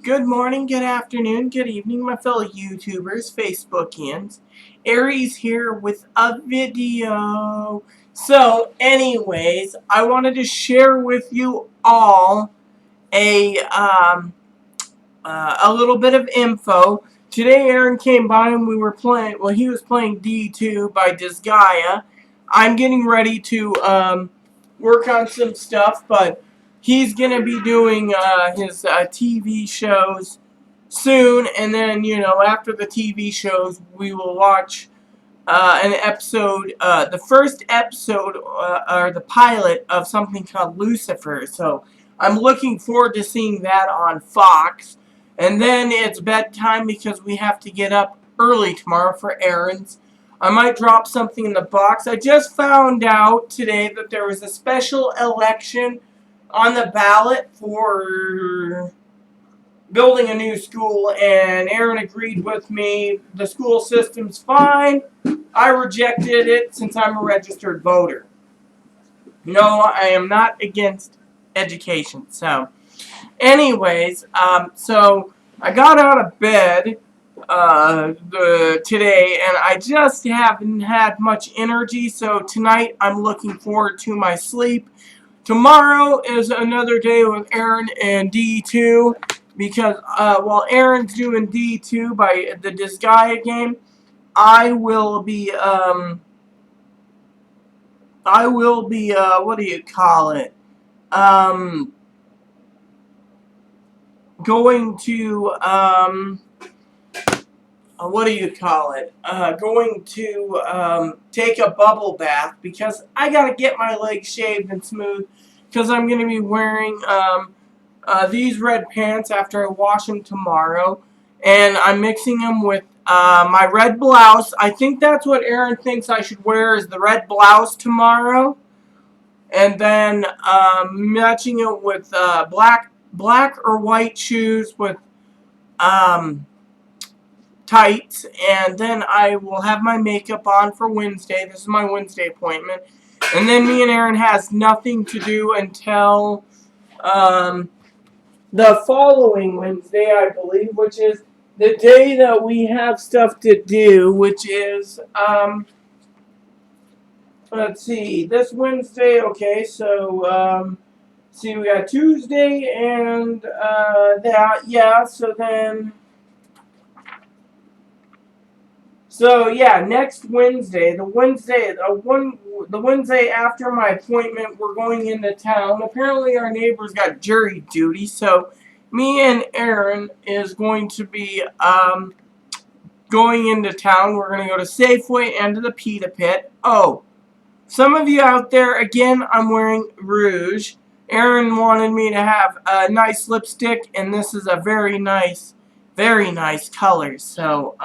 Good morning, good afternoon, good evening, my fellow YouTubers, Facebookians. Aries here with a video. So, anyways, I wanted to share with you all a a little bit of info. Today, Aaron came by and we were playing. Well, he was playing D2 by Disgaea. I'm getting ready to work on some stuff, but he's gonna be doing his TV shows soon, and then after the TV shows, we will watch an episode, the first episode or the pilot of something called Lucifer. So I'm looking forward to seeing that on Fox. And then it's bedtime because we have to get up early tomorrow for errands. I might drop something in the box. I just found out today that there was a special election on the ballot for building a new school, and Aaron agreed with me. The school system's fine. I rejected it since I'm a registered voter. No, I am not against education. So, anyways, so I got out of bed today, and I just haven't had much energy. So tonight, I'm looking forward to my sleep. Tomorrow is another day with Aaron and D2 because while Aaron's doing D2 by the Disgaea game, I will be what do you call it? Going to what do you call it? Going to take a bubble bath because I gotta get my legs shaved and smooth because I'm gonna be wearing these red pants after I wash them tomorrow, and I'm mixing them with my red blouse. I think that's what Aaron thinks I should wear is the red blouse tomorrow, and then matching it with black or white shoes with tights, and then I will have my makeup on for Wednesday. This is my Wednesday appointment, and then me and Aaron has nothing to do until the following Wednesday, I believe, which is the day that we have stuff to do, which is, let's see, this Wednesday, okay, so, see, we got Tuesday and, that, yeah, so then, so, yeah, next Wednesday, the Wednesday after my appointment, we're going into town. Apparently, our neighbor's got jury duty, so me and Aaron is going to be going into town. We're going to go to Safeway and to the Pita Pit. Oh, some of you out there, again, I'm wearing rouge. Aaron wanted me to have a nice lipstick, and this is a very nice color. So,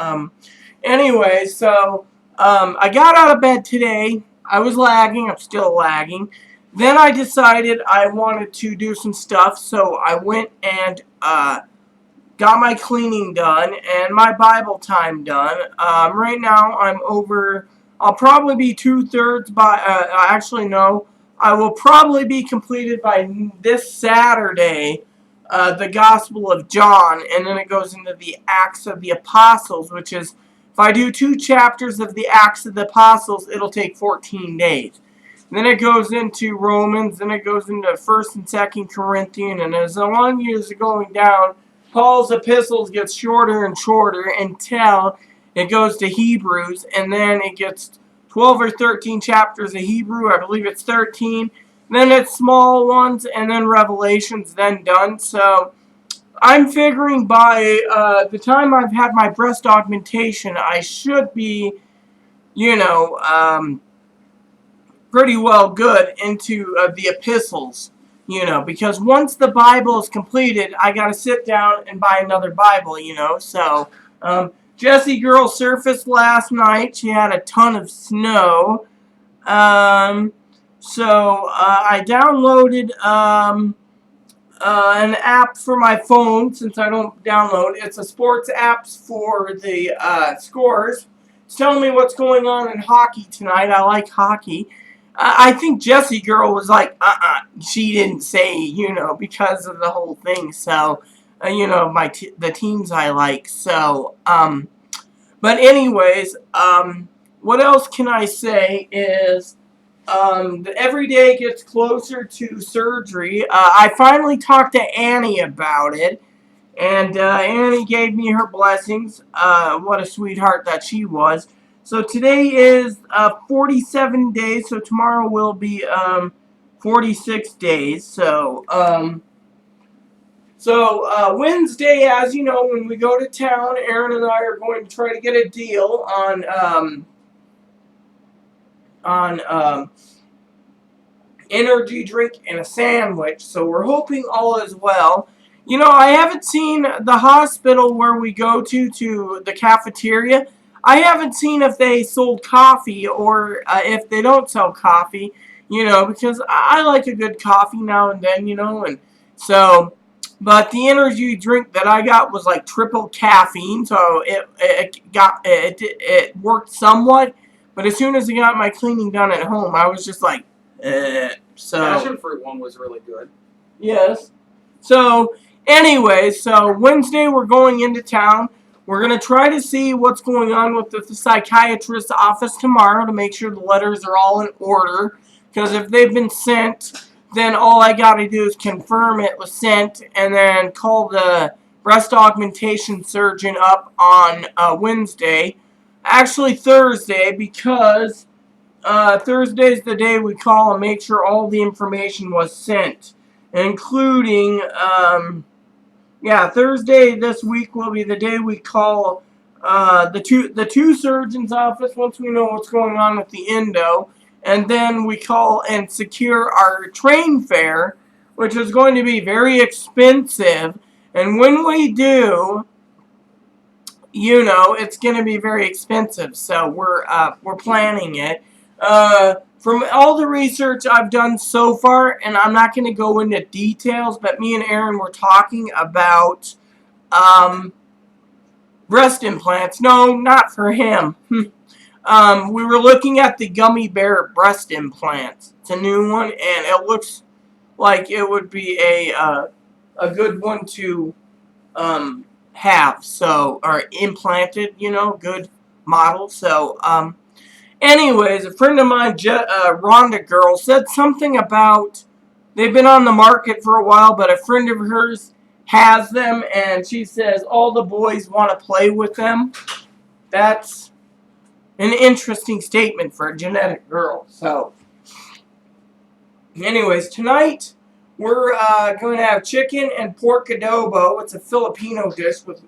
anyway, so I got out of bed today. I was lagging. I'm still lagging. Then I decided I wanted to do some stuff, so I went and got my cleaning done and my Bible time done. Right now, I'm over. I'll probably be 2/3 by. Actually, no. I will probably be completed by this Saturday. The Gospel of John, and then it goes into the Acts of the Apostles, which is, if I do 2 chapters of the Acts of the Apostles, it'll take 14 days. Then it goes into Romans, then it goes into 1st and 2nd Corinthians, and as long as it's going down, Paul's epistles get shorter and shorter until it goes to Hebrews, and then it gets 12 or 13 chapters of Hebrew. I believe it's 13. Then it's small ones, and then Revelation's then done. So I'm figuring by the time I've had my breast augmentation, I should be, pretty well good into the epistles. Because once the Bible is completed, I got to sit down and buy another Bible, So, Jessie Girl surfaced last night. She had a ton of snow. So I downloaded an app for my phone since I don't download. It's a sports app for the scores. It's telling me what's going on in hockey tonight. I like hockey. I think Jessie Girl was like, she didn't say, because of the whole thing. So you know, the teams I like. So, but anyways, what else can I say is, every day gets closer to surgery. I finally talked to Annie about it, and Annie gave me her blessings. What a sweetheart that she was. So today is 47 days, so tomorrow will be 46 days. So, Wednesday, as you know, when we go to town, Aaron and I are going to try to get a deal on energy drink and a sandwich. So we're hoping all is well. You know, I haven't seen the hospital where we go to the cafeteria. I haven't seen if they sold coffee or if they don't sell coffee, you know, because I like a good coffee now and then, you know, and so, but the energy drink that I got was like triple caffeine, so it worked somewhat, but as soon as I got my cleaning done at home, I was just like, so. Passion fruit one was really good. Yes. So, anyway, so Wednesday we're going into town. We're going to try to see what's going on with the psychiatrist's office tomorrow to make sure the letters are all in order. Because if they've been sent, then all I got to do is confirm it was sent and then call the breast augmentation surgeon up on Wednesday. Actually, Thursday, because Thursday's the day we call and make sure all the information was sent, including, Thursday this week will be the day we call the two surgeons' office once we know what's going on with the endo, and then we call and secure our train fare, which is going to be very expensive, and when we do, you know, it's going to be very expensive, so we're planning it. From all the research I've done so far, and I'm not going to go into details, but me and Aaron were talking about breast implants. No, not for him. We were looking at the gummy bear breast implants. It's a new one, and it looks like it would be a good one to have. So, or implanted, you know, good model. So, anyways, a friend of mine, Rhonda Girl, said something about they've been on the market for a while, but a friend of hers has them, and she says all the boys want to play with them. That's an interesting statement for a genetic girl. So, anyways, tonight we're going to have chicken and pork adobo. It's a Filipino dish with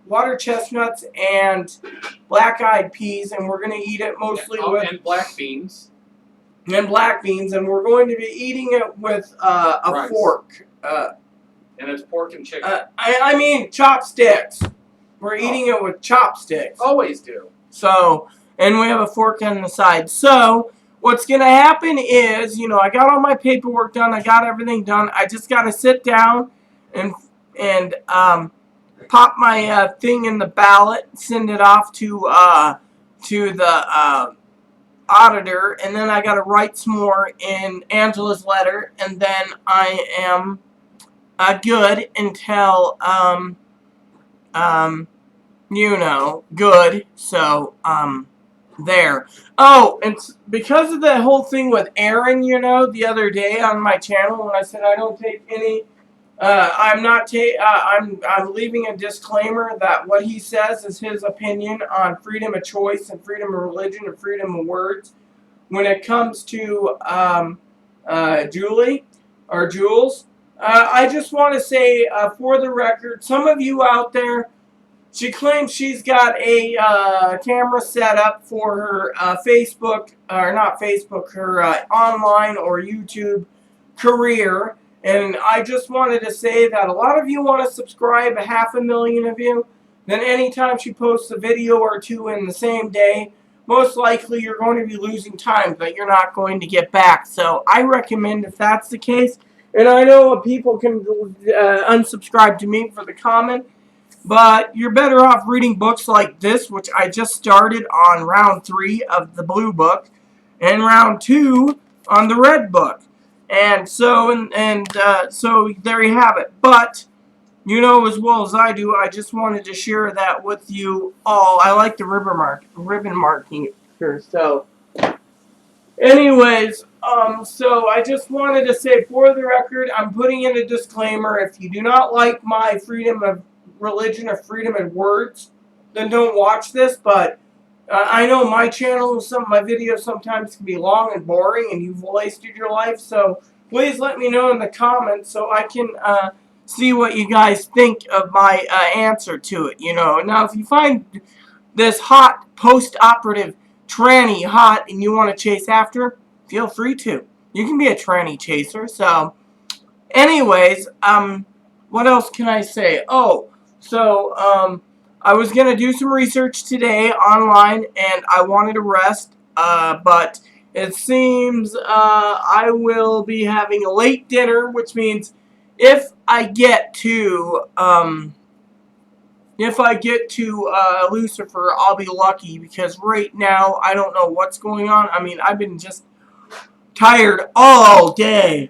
water chestnuts and black-eyed peas, and we're going to eat it mostly with... And black beans. And black beans, and we're going to be eating it with a rice. fork. And it's pork and chicken. I mean chopsticks. We're eating it with chopsticks. Always do. So, and we have a fork on the side. So, what's going to happen is, you know, I got all my paperwork done. I got everything done. I just got to sit down and pop my thing in the ballot, send it off to the auditor, and then I got to write some more in Angela's letter, and then I am good until you know, good. So there. Oh, and because of the whole thing with Aaron, you know, the other day on my channel when I said I don't take any. I'm leaving a disclaimer that what he says is his opinion on freedom of choice and freedom of religion and freedom of words. When it comes to Julie or Jules, I just want to say for the record, some of you out there, she claims she's got a camera set up for her Facebook, or not Facebook, her online or YouTube career. And I just wanted to say that a lot of you want to subscribe, 500,000 of you. Then anytime she posts a video or two in the same day, most likely you're going to be losing time that you're not going to get back. So I recommend if that's the case, and I know people can unsubscribe to me for the comment, but you're better off reading books like this, which I just started on round 3 of the blue book, and round 2 on the red book. And so, so there you have it. But you know as well as I do, I just wanted to share that with you all. I like the ribbon marking here. So, anyways, so I just wanted to say for the record, I'm putting in a disclaimer. If you do not like my freedom of religion or freedom of words, then don't watch this. But I know my channel, some of my videos sometimes can be long and boring, and you've wasted your life. So please let me know in the comments so I can see what you guys think of my answer to it. You know, now if you find this hot post-operative tranny hot and you want to chase after, feel free to. You can be a tranny chaser. So, anyways, what else can I say? Oh, so I was gonna do some research today online, and I wanted to rest, but it seems I will be having a late dinner, which means if I get to Lucifer, I'll be lucky, because right now I don't know what's going on. I mean, I've been just tired all day.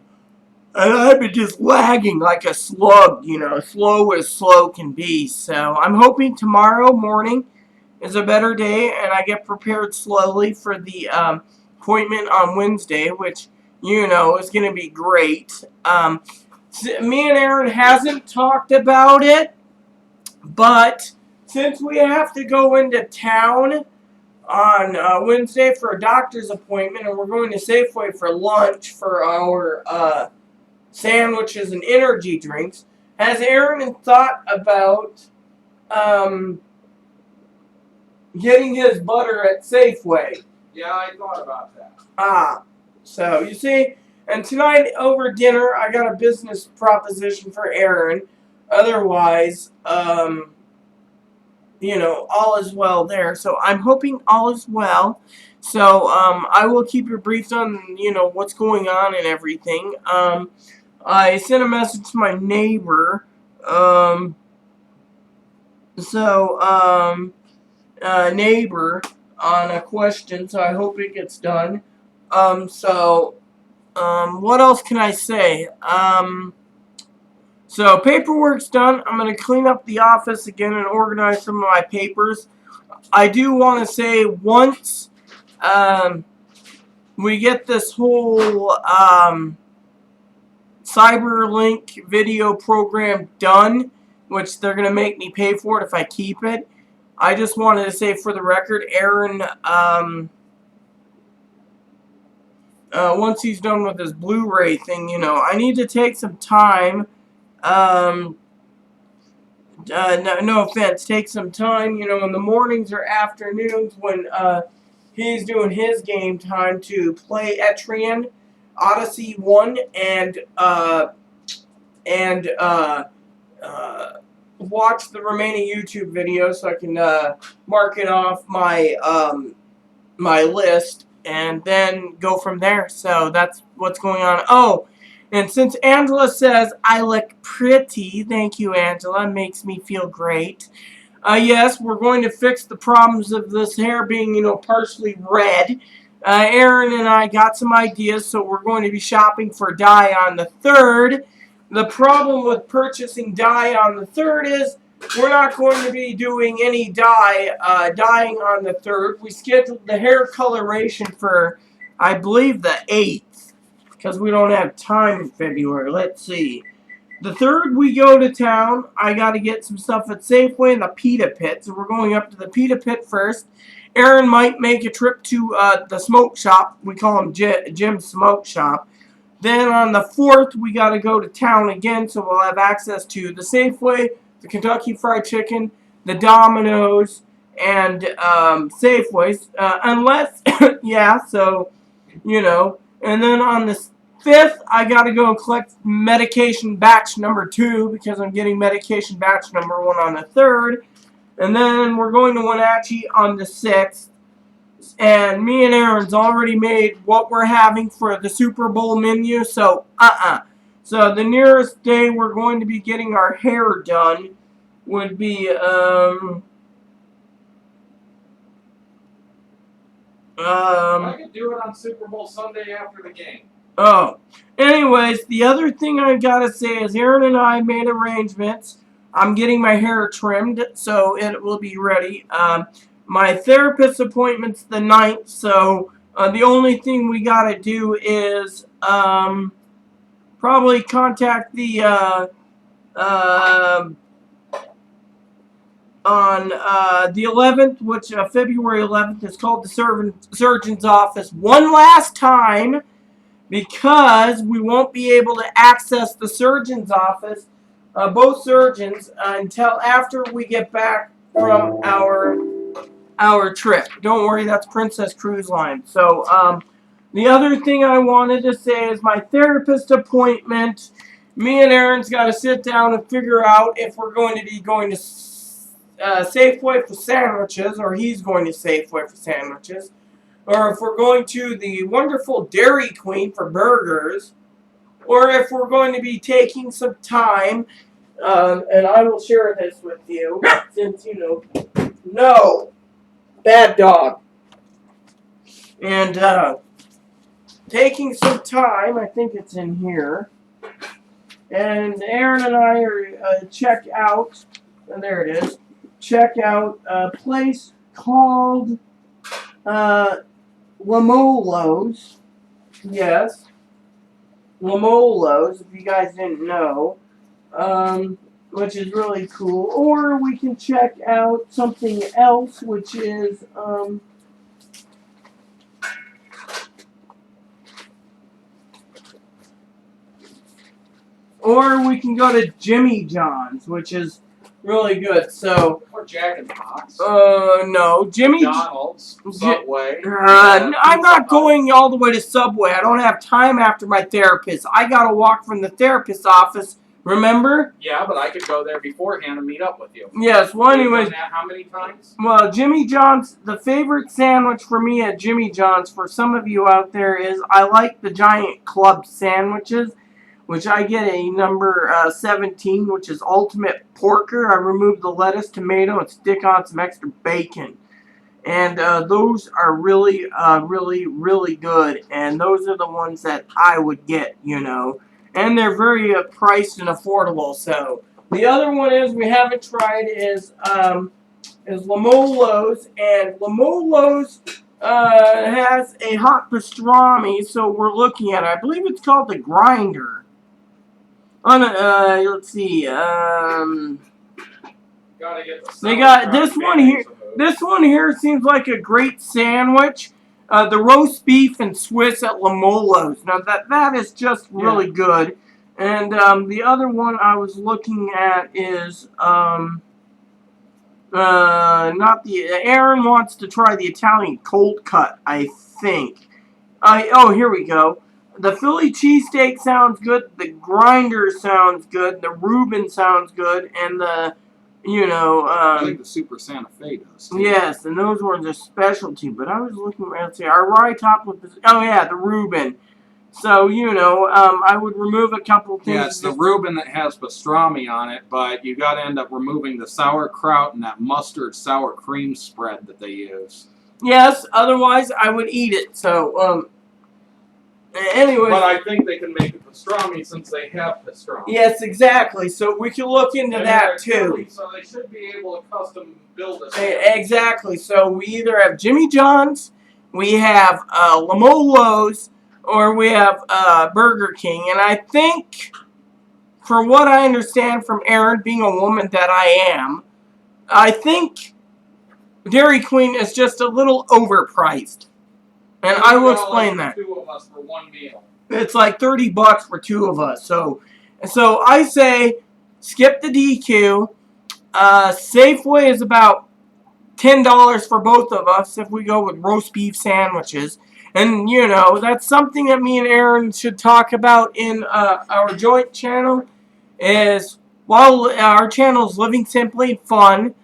And I've been just lagging like a slug, you know, slow as slow can be. So I'm hoping tomorrow morning is a better day, and I get prepared slowly for the appointment on Wednesday, which, you know, is going to be great. Me and Aaron hasn't talked about it, but since we have to go into town on Wednesday for a doctor's appointment, and we're going to Safeway for lunch for our sandwiches and energy drinks, has Aaron thought about getting his butter at Safeway? Yeah, I thought about that. So you see, and tonight over dinner I got a business proposition for Aaron. Otherwise, you know, all is well there. So I'm hoping all is well. So I will keep you briefed on, you know, what's going on and everything. I sent a message to my neighbor. Neighbor on a question, so I hope it gets done. What else can I say? So paperwork's done. I'm going to clean up the office again and organize some of my papers. I do want to say once we get this whole Cyberlink video program done, which they're going to make me pay for it if I keep it, I just wanted to say for the record, Aaron, once he's done with his Blu-ray thing, you know, I need to take some time, no offense, take some time, you know, in the mornings or afternoons when he's doing his game time to play Etrian Odyssey 1 and watch the remaining YouTube videos so I can mark it off my my list and then go from there. So that's what's going on. Oh, and since Angela says I look pretty, thank you, Angela, makes me feel great. Yes, we're going to fix the problems of this hair being, you know, partially red. Aaron and I got some ideas, so we're going to be shopping for dye on the 3rd. The problem with purchasing dye on the 3rd is we're not going to be doing any dyeing on the 3rd. We scheduled the hair coloration for, I believe, the 8th, because we don't have time in February. Let's see. The 3rd we go to town. I got to get some stuff at Safeway and the Pita Pit, so we're going up to the Pita Pit first. Aaron might make a trip to the smoke shop. We call him Jim's Smoke Shop. Then on the 4th, we got to go to town again, so we'll have access to the Safeway, the Kentucky Fried Chicken, the Domino's, and Safeways. Unless, yeah, so, you know. And then on the 5th, I got to go and collect medication batch number 2, because I'm getting medication batch number 1 on the 3rd. And then we're going to Wenatchee on the 6th. And me and Aaron's already made what we're having for the Super Bowl menu. So, So the nearest day we're going to be getting our hair done would be, I could do it on Super Bowl Sunday after the game. Oh. Anyways, the other thing I gotta say is Aaron and I made arrangements I'm getting my hair trimmed, so it will be ready. My therapist appointment's the 9th, so the only thing we gotta do is probably contact the on the 11th, which February 11th is called the surgeon's office one last time, because we won't be able to access the surgeon's office, both surgeons, until after we get back from our trip. Don't worry, that's Princess Cruise Line. So the other thing I wanted to say is my therapist appointment. Me and Aaron's got to sit down and figure out if we're going to be going to Safeway for sandwiches, or he's going to Safeway for sandwiches, or if we're going to the wonderful Dairy Queen for burgers, or if we're going to be taking some time, and I will share this with you, since, no, bad dog, and taking some time, I think it's in here, and Aaron and I are check out, and there it is, check out a place called Lamolo's. Yes, Lamolo's, if you guys didn't know, which is really cool. Or we can check out something else, which is or we can go to Jimmy John's, which is really good. So Or Jack in the Box. no, Jimmy. McDonald's, Subway. I'm not going all the way to Subway. I don't have time after my therapist. I gotta walk from the therapist's office. Remember? Yeah, but I could go there beforehand and meet up with you. Yes. Well, You've anyways. done that how many times? Well, Jimmy John's, the favorite sandwich for me at Jimmy John's, for some of you out there, is I like the Giant Club sandwiches, which I get a number 17, which is ultimate porker. I remove the lettuce, tomato, and stick on some extra bacon. And those are really, really good. And those are the ones that I would get, And they're very priced and affordable. So the other one we haven't tried is Lamolo's. And Lamolo's has a hot pastrami. So we're looking at it. I believe it's called the Grinder. Let's see. Gotta get the They got sauerkraut this one here. mayonnaise removed. This one here seems like a great sandwich. The roast beef and Swiss at Lamolo's. Now that is just really good. And the other one I was looking at is not the. Aaron wants to try the Italian cold cut, I think. Oh, here we go. The Philly cheesesteak sounds good. The Grinder sounds good. The Reuben sounds good, and the I think the Super Santa Fe does. Too. yes, and those were the specialty. But I was looking at our rye top with this. Oh yeah, the Reuben. So I would remove a couple things. Yeah, it's the Reuben that has pastrami on it, but you got to end up removing the sauerkraut and that mustard sour cream spread that they use. Yes, otherwise I would eat it. So anyway. But I think they can make a pastrami since they have pastrami. Yes, exactly. So we can look into And that they're too. Philly, so they should be able to custom build a Exactly. So we either have Jimmy John's, we have Lamolo's, or we have Burger King. And I think, from what I understand from Aaron, being a woman that I am, I think Dairy Queen is just a little overpriced. And I will explain that. 2 of us for one meal. It's like $30 for 2 of us. So I say skip the DQ. Safeway is about $10 for both of us if we go with roast beef sandwiches. And, that's something that me and Aaron should talk about in our joint channel. Is while our channel is Living Simply Fun,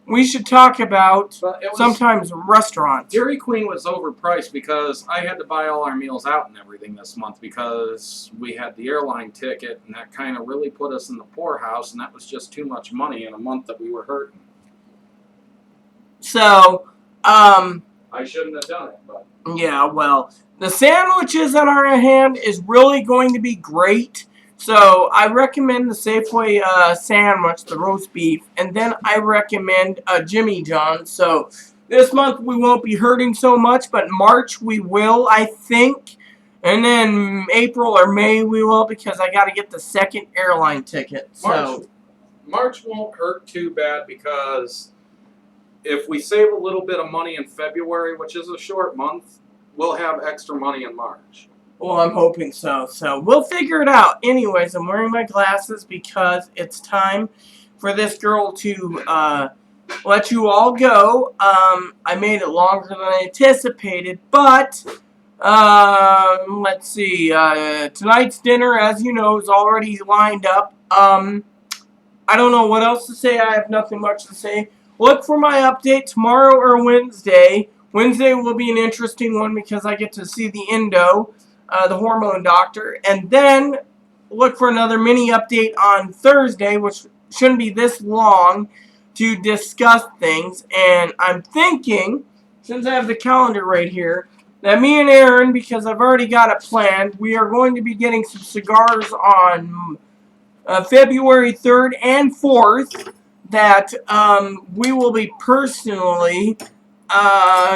we should talk about sometimes restaurants. Dairy Queen was overpriced because I had to buy all our meals out and everything this month because we had the airline ticket, and that kind of really put us in the poorhouse, and that was just too much money in a month that we were hurting. So, I shouldn't have done it, but yeah, well, the sandwiches on our hand is really going to be great. So I recommend the Safeway sandwich, the roast beef, and then I recommend Jimmy John's. So this month we won't be hurting so much, but March we will, I think. And then April or May we will, because I got to get the second airline ticket. So March won't hurt too bad because if we save a little bit of money in February, which is a short month, we'll have extra money in March. well, I'm hoping so. So we'll figure it out. Anyways, I'm wearing my glasses because it's time for this girl to let you all go. I made it longer than I anticipated, but let's see. Tonight's dinner, as you know, is already lined up. I don't know what else to say. I have nothing much to say. Look for my update tomorrow or Wednesday. Wednesday will be an interesting one because I get to see the endo, the hormone doctor. And then look for another mini update on Thursday, which shouldn't be this long, to discuss things. And I'm thinking, since I have the calendar right here, that me and Aaron, because I've already got it planned, we are going to be getting some cigars on February 3rd and 4th that we will be personally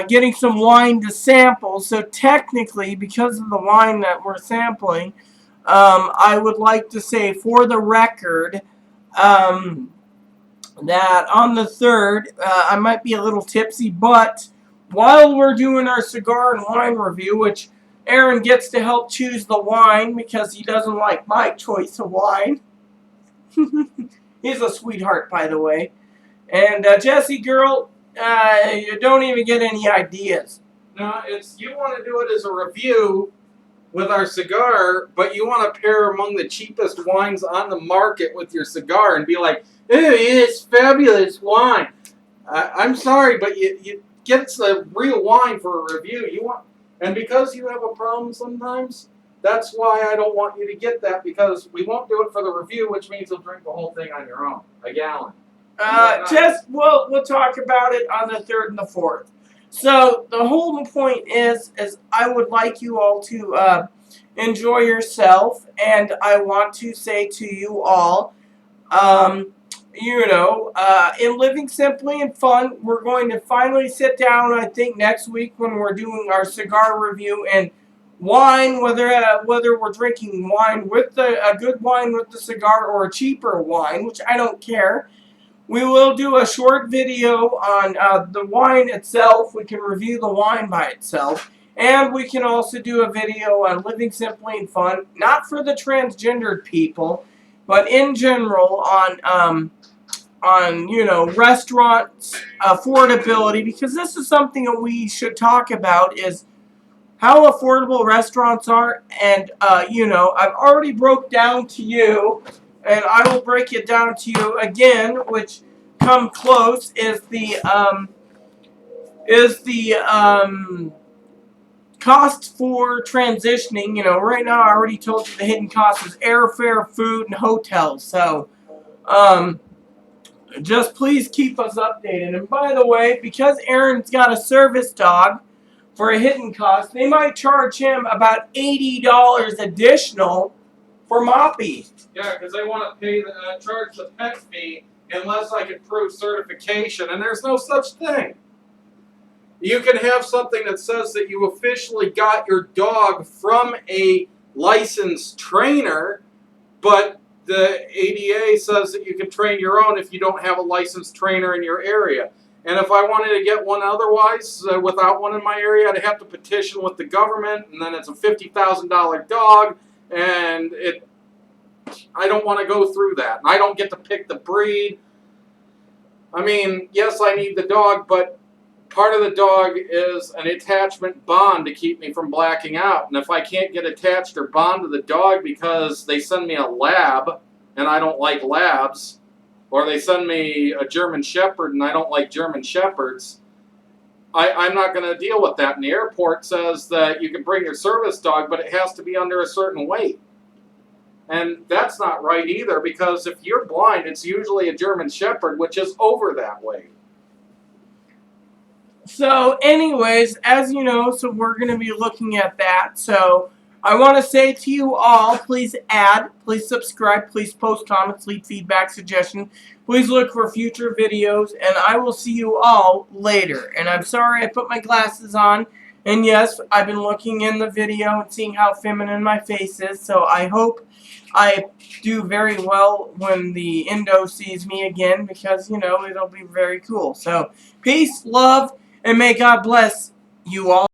getting some wine to sample. So technically, because of the wine that we're sampling, I would like to say for the record that on the 3rd, I might be a little tipsy, but while we're doing our cigar and wine review, which Aaron gets to help choose the wine because he doesn't like my choice of wine. He's a sweetheart, by the way. And Jesse, girl, you don't even get any ideas. No, it's you want to do it as a review with our cigar, but you want to pair among the cheapest wines on the market with your cigar and be like, "Ooh, it's fabulous wine." I'm sorry, but you get the real wine for a review. You want, and because you have a problem sometimes, that's why I don't want you to get that, because we won't do it for the review, which means you'll drink the whole thing on your own, a gallon. We'll talk about it on the 3rd and the 4th. So the whole point is I would like you all to enjoy yourself, and I want to say to you all, in Living Simply and Fun, we're going to finally sit down, I think, next week when we're doing our cigar review and wine, whether we're drinking wine with a good wine with the cigar or a cheaper wine, which I don't care. We will do a short video on the wine itself. We can review the wine by itself. And we can also do a video on Living Simply and Fun, not for the transgendered people, but in general on restaurants, affordability, because this is something that we should talk about, is how affordable restaurants are. And, I've already broke down to you, and I will break it down to you again, which come close is the cost for transitioning. Right now I already told you the hidden cost is airfare, food, and hotels. So, just please keep us updated. And by the way, because Aaron's got a service dog for a hidden cost, they might charge him about $80 additional for Moppy. Yeah, because they want to charge the pet fee unless I can prove certification, and there's no such thing. You can have something that says that you officially got your dog from a licensed trainer, but the ADA says that you can train your own if you don't have a licensed trainer in your area. And if I wanted to get one otherwise, without one in my area, I'd have to petition with the government, and then it's a $50,000 dog, and I don't want to go through that. And I don't get to pick the breed. I mean, yes, I need the dog, but part of the dog is an attachment bond to keep me from blacking out. And if I can't get attached or bond to the dog because they send me a lab, and I don't like labs, or they send me a German Shepherd and I don't like German Shepherds, I'm not going to deal with that. And the airport says that you can bring your service dog, but it has to be under a certain weight. And that's not right either, because if you're blind, it's usually a German Shepherd, which is over that weight. So anyways, as you know, so we're going to be looking at that. So I want to say to you all, please add, please subscribe, please post comments, leave feedback, suggestions. Please look for future videos, and I will see you all later. And I'm sorry I put my glasses on. And yes, I've been looking in the video and seeing how feminine my face is. So I hope I do very well when the Indo sees me again, because, you know, it'll be very cool. So, peace, love, and may God bless you all.